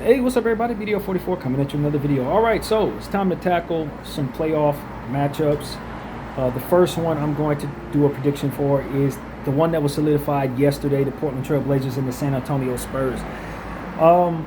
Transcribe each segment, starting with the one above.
Hey, what's up, everybody? Video 44 coming at you another video. All right, so it's time to tackle some playoff matchups. The first one I'm going to do a prediction for is the one that was solidified yesterday: the Portland Trail Blazers and the San Antonio Spurs. Um,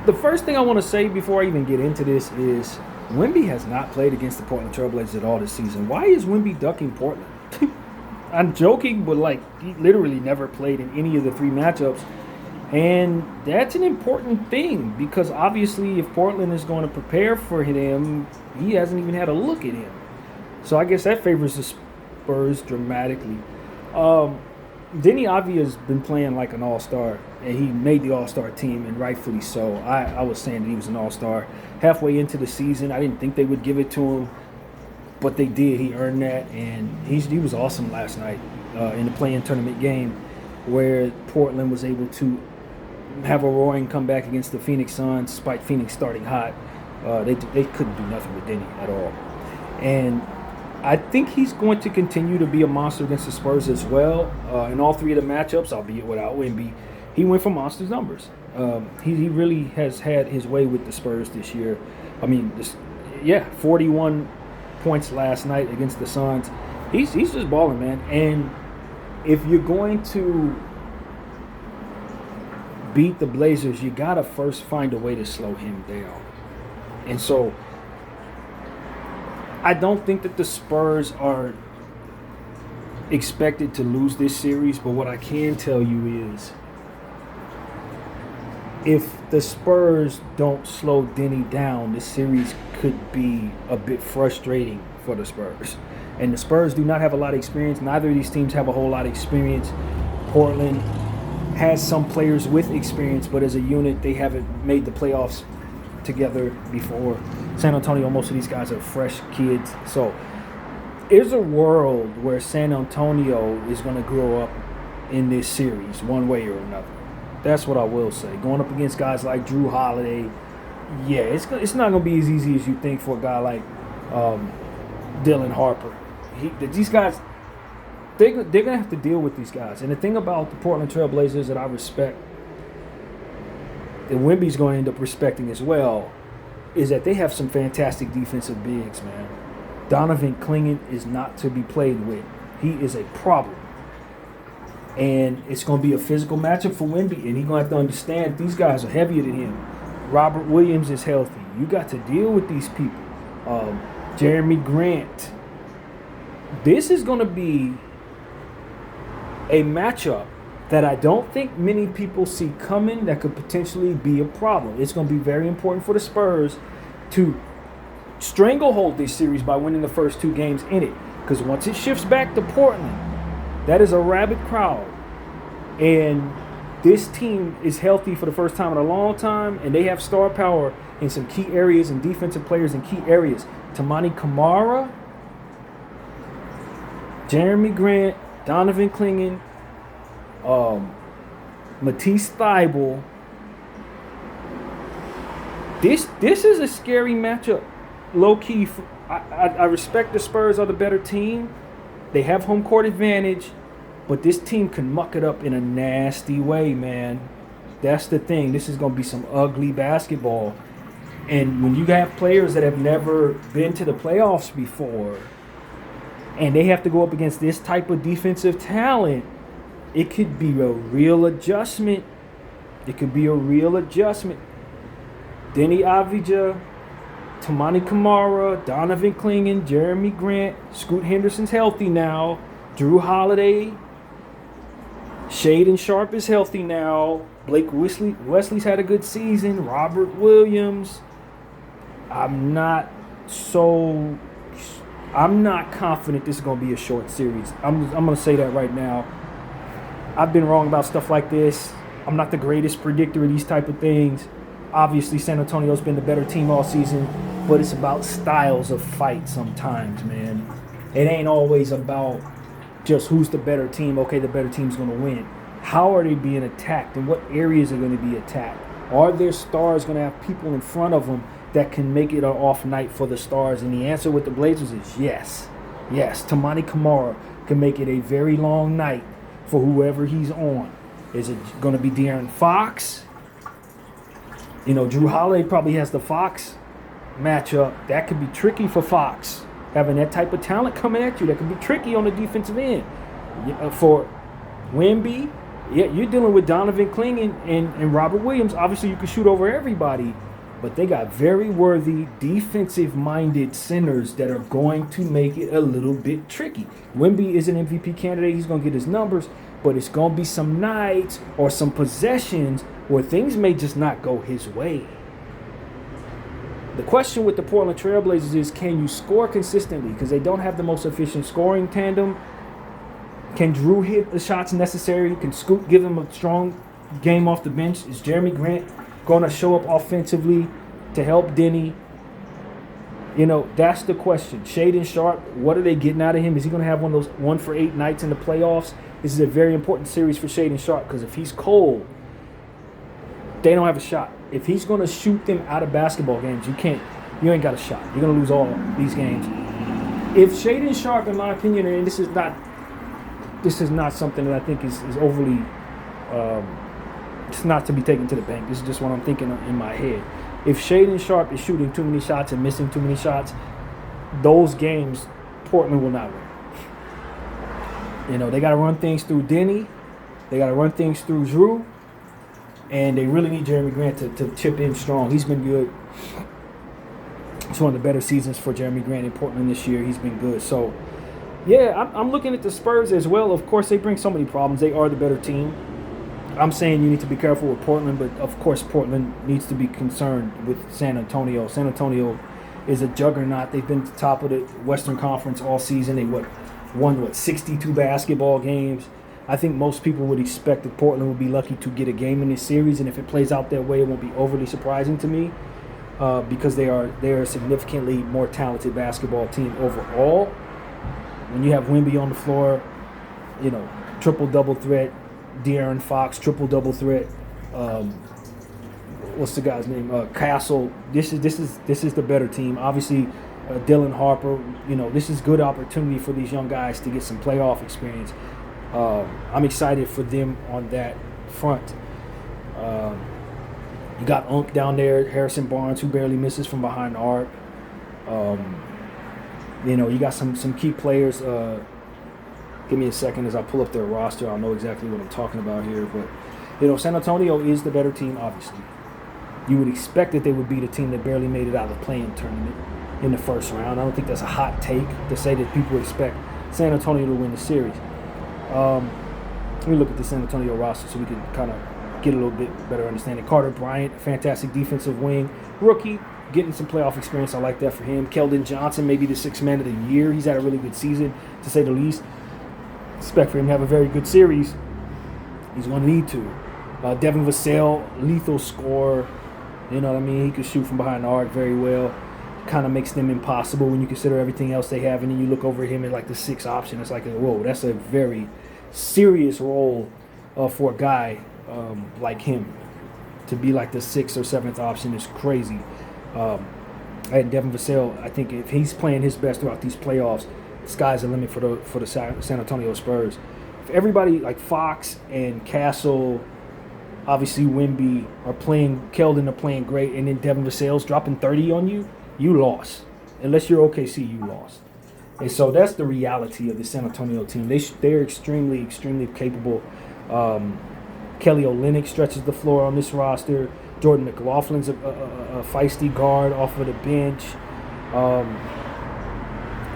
the first thing I want to say before I even get into this is Wemby has not played against the Portland Trail Blazers at all this season. Why is Wemby ducking Portland? I'm joking, but he literally never played in any of the three matchups. And that's an important thing because obviously if Portland is going to prepare for him, he hasn't even had a look at him. So I guess that favors the Spurs dramatically. Denny Avdia has been playing like an all-star, and he made the all-star team, and rightfully so. I was saying that he was an all-star halfway into the season. I didn't think they would give it to him, but they did. He earned that, and he was awesome last night in the play-in tournament game where Portland was able to have a roaring comeback against the Phoenix Suns, despite Phoenix starting hot. They couldn't do nothing with Denny at all. And I think he's going to continue to be a monster against the Spurs as well. In all three of the matchups, albeit without Wemby, he went for monsters numbers. He really has had his way with the Spurs this year. 41 points last night against the Suns. He's just balling, man. And if you're going to beat the Blazers, you gotta first find a way to slow him down. And so I don't think that the Spurs are expected to lose this series, but what I can tell you is if the Spurs don't slow Denny down, this series could be a bit frustrating for the Spurs. And the Spurs do not have a lot of experience. Neither of these teams have a whole lot of experience. Portland has some players with experience, but as a unit, they haven't made the playoffs together before. San Antonio, most of these guys are fresh kids. So there's a world where San Antonio is going to grow up in this series one way or another. That's what I will say. Going up against guys like Drew Holiday, yeah, it's not going to be as easy as you think for a guy like Dylan Harper. These guys, they're going to have to deal with these guys. And the thing about the Portland Trail Blazers that I respect, and Wemby's going to end up respecting as well, is that they have some fantastic defensive bigs, man. Donovan Clingan is not to be played with. He is a problem. And it's going to be a physical matchup for Wemby, and he's going to have to understand these guys are heavier than him. Robert Williams is healthy. You got to deal with these people. Jeremy Grant. This is going to be a matchup that I don't think many people see coming that could potentially be a problem. It's going to be very important for the Spurs to stranglehold this series by winning the first two games in it. Because once it shifts back to Portland, that is a rabid crowd. And this team is healthy for the first time in a long time, and they have star power in some key areas and defensive players in key areas. Tamani Kamara, Jeremy Grant, Donovan Clingan, Matisse Thybulle. This is a scary matchup. Low key, I respect the Spurs are the better team. They have home court advantage, but this team can muck it up in a nasty way, man. That's the thing. This is going to be some ugly basketball. And when you have players that have never been to the playoffs before, and they have to go up against this type of defensive talent, it could be a real adjustment. Denny Avdia, Tamani Kamara, Donovan Clingan, Jeremy Grant, Scoot Henderson's healthy now, Drew Holiday, Shaedon Sharpe is healthy now, Blake Wesley's had a good season, Robert Williams. I'm not confident this is going to be a short series. I'm going to say that right now. I've been wrong about stuff like this. I'm not the greatest predictor of these type of things. Obviously, San Antonio's been the better team all season, but it's about styles of fight sometimes, man. It ain't always about just who's the better team. Okay, the better team's going to win. How are they being attacked, and what areas are going to be attacked? Are their stars going to have people in front of them that can make it an off night for the Stars? And the answer with the Blazers is yes. Yes, Tamani Kamara can make it a very long night for whoever he's on. Is it going to be De'Aaron Fox? Drew Holiday probably has the Fox matchup. That could be tricky for Fox. Having that type of talent coming at you, that could be tricky on the defensive end. For Wemby, yeah, you're dealing with Donovan Kling and Robert Williams. Obviously, you can shoot over everybody, but they got very worthy, defensive-minded centers that are going to make it a little bit tricky. Wemby is an MVP candidate. He's going to get his numbers, but it's going to be some nights or some possessions where things may just not go his way. The question with the Portland Trailblazers is, can you score consistently? Because they don't have the most efficient scoring tandem. Can Drew hit the shots necessary? Can Scoot give them a strong game off the bench? Is Jeremy Grant going to show up offensively to help Denny? That's the question. Shaedon Sharpe, what are they getting out of him? Is he going to have one of those 1-for-8 nights in the playoffs? This is a very important series for Shaedon Sharpe because if he's cold, they don't have a shot. If he's going to shoot them out of basketball games, you ain't got a shot. You're going to lose all these games. If Shaedon Sharpe, in my opinion, and this is not something that I think is overly, it's not to be taken to the bank. This is just what I'm thinking in my head. If Shaedon Sharpe is shooting too many shots and missing too many shots, those games, Portland will not win. They got to run things through Denny. They got to run things through Drew. And they really need Jeremy Grant to chip in strong. He's been good. It's one of the better seasons for Jeremy Grant in Portland this year. He's been good. So, yeah, I'm looking at the Spurs as well. Of course, they bring so many problems. They are the better team. I'm saying you need to be careful with Portland, but, of course, Portland needs to be concerned with San Antonio. San Antonio is a juggernaut. They've been at the top of the Western Conference all season. They won 62 basketball games. I think most people would expect that Portland would be lucky to get a game in this series, and if it plays out that way, it won't be overly surprising to me because they are a significantly more talented basketball team overall. When you have Wemby on the floor, triple-double threat, De'Aaron Fox, triple-double threat, what's the guy's name? Castle. This is the better team. Obviously, Dylan Harper. This is good opportunity for these young guys to get some playoff experience. I'm excited for them on that front. You got Unk down there, Harrison Barnes, who barely misses from behind the arc. You got some key players. Give me a second as I pull up their roster. I'll know exactly what I'm talking about here. But, San Antonio is the better team, obviously. You would expect that they would be the team that barely made it out of the play-in tournament in the first round. I don't think that's a hot take to say that people expect San Antonio to win the series. Let me look at the San Antonio roster so we can kind of get a little bit better understanding. Carter Bryant, fantastic defensive wing. Rookie, getting some playoff experience. I like that for him. Keldon Johnson, maybe the sixth man of the year. He's had a really good season, to say the least. Expect for him to have a very good series. He's going to need to. Devin Vassell, lethal scorer. You know what I mean? He can shoot from behind the arc very well. Kind of makes them impossible when you consider everything else they have. And then you look over him at like the sixth option. It's like, whoa, that's a very serious role for a guy like him. To be like the sixth or seventh option is crazy. And Devin Vassell, I think if he's playing his best throughout these playoffs, the sky's the limit for the San Antonio Spurs. If everybody like Fox and Castle, obviously Wemby are playing, Keldon are playing great, and then Devin Vassell's dropping 30 on you, you lost. Unless you're OKC, you lost. And so that's the reality of the San Antonio team. They're extremely, extremely capable. Kelly Olynyk stretches the floor on this roster. Jordan McLaughlin's a feisty guard off of the bench.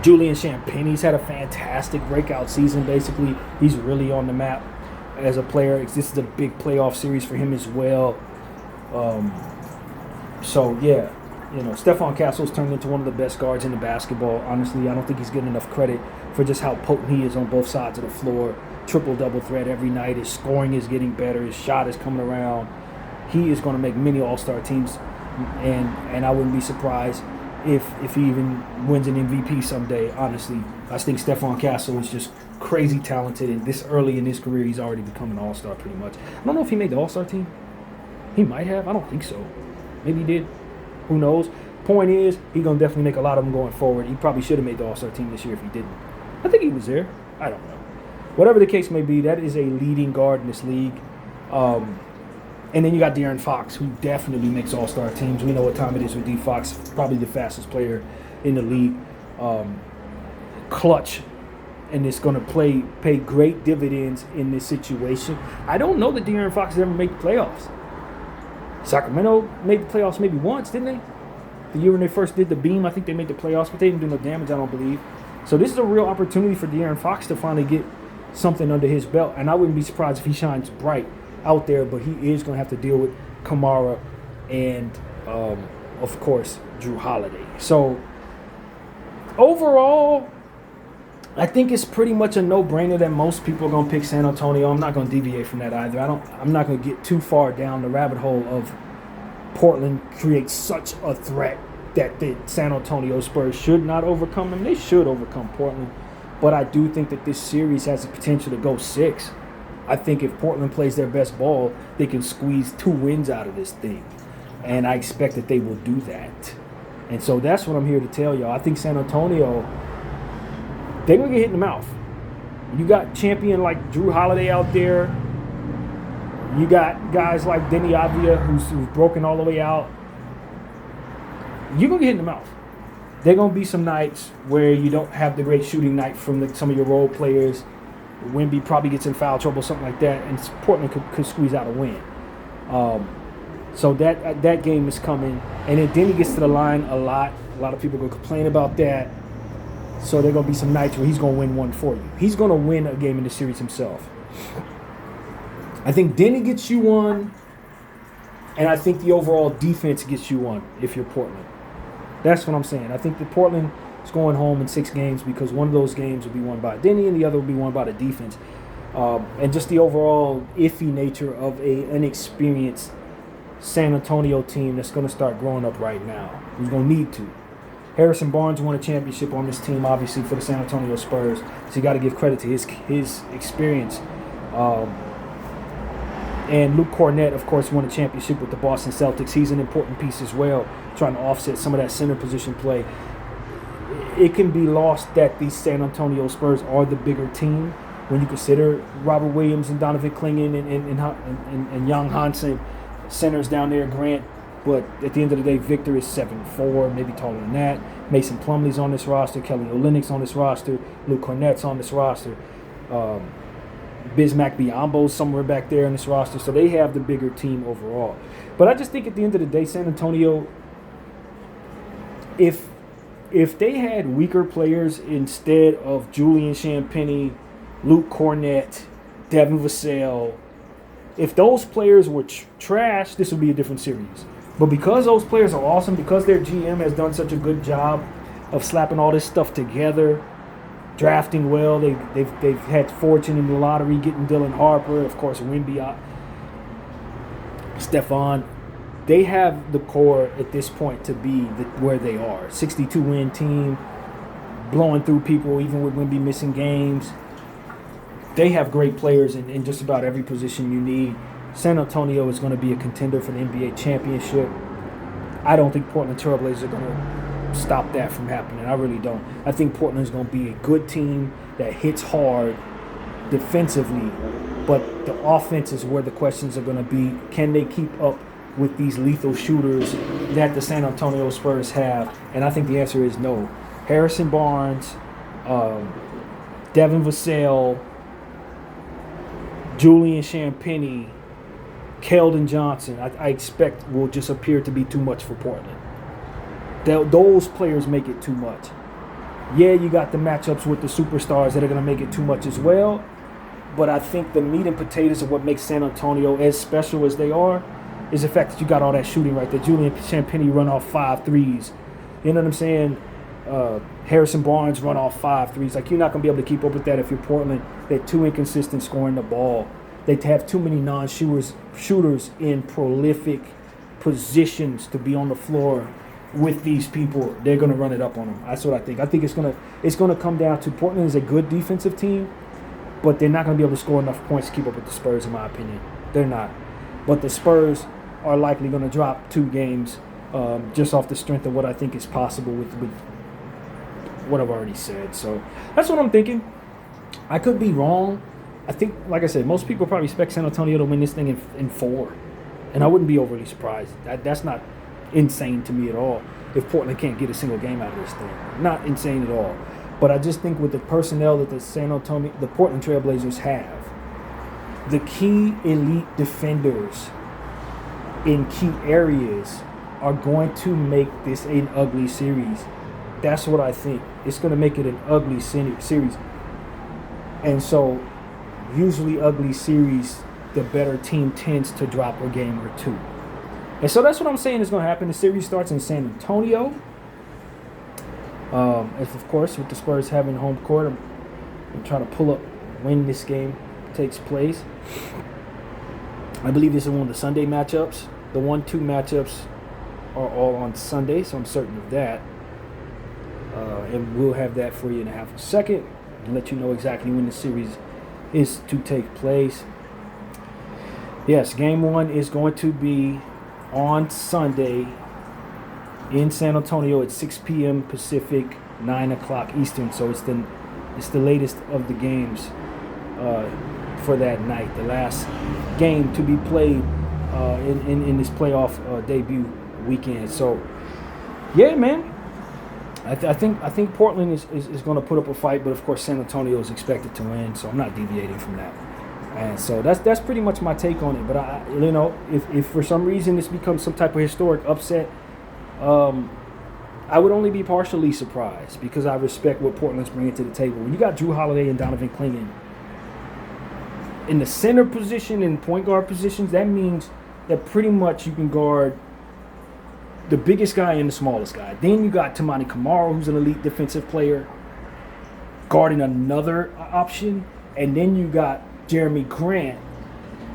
Julian Champagne's had a fantastic breakout season, basically. He's really on the map as a player. This is a big playoff series for him as well. So, yeah, Stephon Castle's turned into one of the best guards in the basketball. Honestly, I don't think he's getting enough credit for just how potent he is on both sides of the floor. Triple-double threat every night. His scoring is getting better. His shot is coming around. He is going to make many all-star teams, and I wouldn't be surprised if he even wins an MVP someday, honestly. I think Stephon Castle is just crazy talented, and this early in his career, he's already become an all-star pretty much. I don't know if he made the all-star team. He might have. I don't think so. Maybe he did. Who knows? Point is, he's going to definitely make a lot of them going forward. He probably should have made the all-star team this year if he didn't. I think he was there. I don't know. Whatever the case may be, that is a leading guard in this league. And then you got De'Aaron Fox, who definitely makes all-star teams. We know what time it is with D. Fox, probably the fastest player in the league. Clutch, and it's going to pay great dividends in this situation. I don't know that De'Aaron Fox has ever made the playoffs. Sacramento made the playoffs maybe once, didn't they? The year when they first did the beam, I think they made the playoffs, but they didn't do no damage, I don't believe. So this is a real opportunity for De'Aaron Fox to finally get something under his belt, and I wouldn't be surprised if he shines bright out there, but he is going to have to deal with Kamara and, of course, Drew Holiday. So overall, I think it's pretty much a no-brainer that most people are going to pick San Antonio. I'm not going to deviate from that either. I'm not going to get too far down the rabbit hole of Portland creates such a threat that the San Antonio Spurs should not overcome them. They should overcome Portland. But I do think that this series has the potential to go 6. I think if Portland plays their best ball, they can squeeze 2 wins out of this thing. And I expect that they will do that. And so that's what I'm here to tell y'all. I think San Antonio, they're going to get hit in the mouth. You got champion like Drew Holiday out there. You got guys like Denny Avdia who's broken all the way out. You're going to get hit in the mouth. There are going to be some nights where you don't have the great shooting night from some of your role players. Wemby probably gets in foul trouble, something like that, and Portland could squeeze out a win. So that game is coming. And then Denny gets to the line a lot. A lot of people are going to complain about that. So there are going to be some nights where he's going to win one for you. He's going to win a game in the series himself. I think Denny gets you one, and I think the overall defense gets you one if you're Portland. That's what I'm saying. I think that Portland is going home in 6 games because one of those games will be won by Denny and the other will be won by the defense. And just the overall iffy nature of an inexperienced San Antonio team that's going to start growing up right now. He's going to need to. Harrison Barnes won a championship on this team, obviously, for the San Antonio Spurs. So you got to give credit to his experience. And Luke Cornett, of course, won a championship with the Boston Celtics. He's an important piece as well, trying to offset some of that center position play. It can be lost that the San Antonio Spurs are the bigger team when you consider Robert Williams and Donovan Clingan and Young Hansen, centers down there, Grant. But at the end of the day, Victor is 7'4", maybe taller than that. Mason Plumlee's on this roster. Kelly Olynyk's on this roster. Luke Cornett's on this roster. Bismack Biyombo's somewhere back there in this roster. So they have the bigger team overall. But I just think at the end of the day, San Antonio, if they had weaker players instead of Julian Champagnie, Luke Cornett, Devin Vassell, if those players were trash, this would be a different series. But because those players are awesome, because their GM has done such a good job of slapping all this stuff together, drafting well, they've had fortune in the lottery, getting Dylan Harper, of course, Wemby, Stephon. They have the core at this point to be where they are. 62-win team, blowing through people, even with Wemby missing games. They have great players in just about every position you need. San Antonio is going to be a contender for the NBA championship. I don't think Portland Trailblazers are going to stop that from happening. I really don't. I think Portland is going to be a good team that hits hard defensively, but the offense is where the questions are going to be. Can they keep up with these lethal shooters that the San Antonio Spurs have? And I think the answer is no. Harrison Barnes, Devin Vassell, Julian Champagnie, Keldon Johnson, I expect will just appear to be too much for Portland. Those players make it too much. Yeah, you got the matchups with the superstars that are going to make it too much as well, but I think the meat and potatoes of what makes San Antonio as special as they are is the fact that you got all that shooting right there. Julian Champagnie run off 5 threes. You know what I'm saying? Harrison Barnes run off 5 threes. Like, you're not going to be able to keep up with that if you're Portland. They're too inconsistent scoring the ball. They have too many shooters in prolific positions to be on the floor with these people. They're going to run it up on them. That's what I think. I think it's going to come down to Portland is a good defensive team, but they're not going to be able to score enough points to keep up with the Spurs, in my opinion. They're not. But the Spurs are likely going to drop 2 games just off the strength of what I think is possible with what I've already said. So that's what I'm thinking. I could be wrong. I think, like I said, most people probably expect San Antonio to win this thing in 4. And I wouldn't be overly surprised. That's not insane to me at all if Portland can't get a single game out of this thing. Not insane at all. But I just think with the personnel that the Portland Trailblazers have, the key elite defenders in key areas are going to make this an ugly series. That's what I think. It's going to make it an ugly series. And so, usually ugly series, the better team tends to drop a game or two. And so that's what I'm saying is going to happen. The series starts in San Antonio. Of course, with the Spurs having home court, I'm trying to pull up when this game takes place. I believe this is one of the Sunday matchups. The 1-2 matchups are all on Sunday, so I'm certain of that. And we'll have that for you in a half a second and let you know exactly when the series is to take place. Yes, game 1 is going to be on Sunday in San Antonio at 6 p.m. Pacific, 9 o'clock Eastern. So it's the latest of the games for that night. The last game to be played in this playoff debut weekend. So, yeah, man. I think Portland is going to put up a fight, but of course San Antonio is expected to win, so I'm not deviating from that. And so that's pretty much my take on it. But if for some reason this becomes some type of historic upset, I would only be partially surprised because I respect what Portland's bringing to the table. When you got Drew Holiday and Donovan Clingan in the center position and point guard positions, that means that pretty much you can guard the biggest guy and the smallest guy. Then you got Tamani Kamara, who's an elite defensive player, guarding another option. And then you got Jeremy Grant,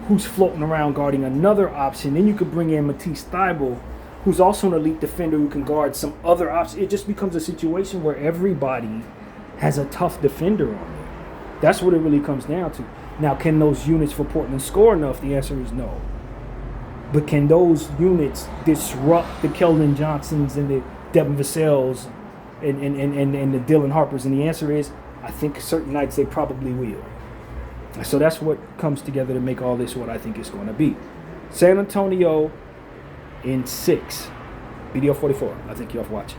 who's floating around guarding another option. Then you could bring in Matisse Thybulle, who's also an elite defender who can guard some other option. It just becomes a situation where everybody has a tough defender on it. That's what it really comes down to. Now, can those units for Portland score enough? The answer is no. But can those units disrupt the Keldon Johnsons and the Devin Vassell's and the Dylan Harpers? And the answer is, I think certain nights they probably will. So that's what comes together to make all this what I think it's going to be. San Antonio in 6. BDO 44. I think you're off watching.